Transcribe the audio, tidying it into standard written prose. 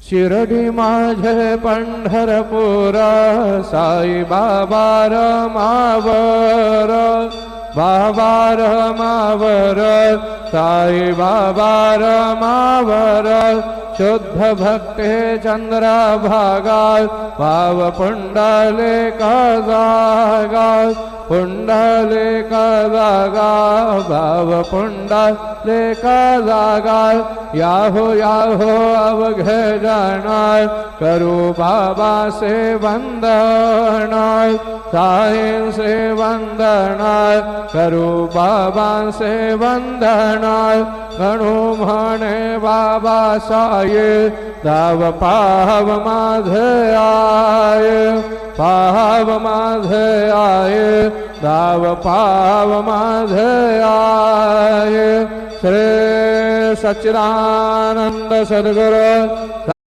शिरडी माझे पंढरपूर साई बाबा रमावर बाबा रमावर साई बाबा रमावर शुद्ध भक्ते चंद्रभागा भाव पुंडलिक जागा पुंडलिक जागा भाव पुंडलिक जागा याहो याहो अवघे जन करू बाबा से वंदन साईं से वंदन करू बाबा से वंदन गणू म्हणे बाबा साये दाव पाव माझे आये पाव माझे आये दाव पाव माझे आये श्री सच्चिदानंद सद्गुरु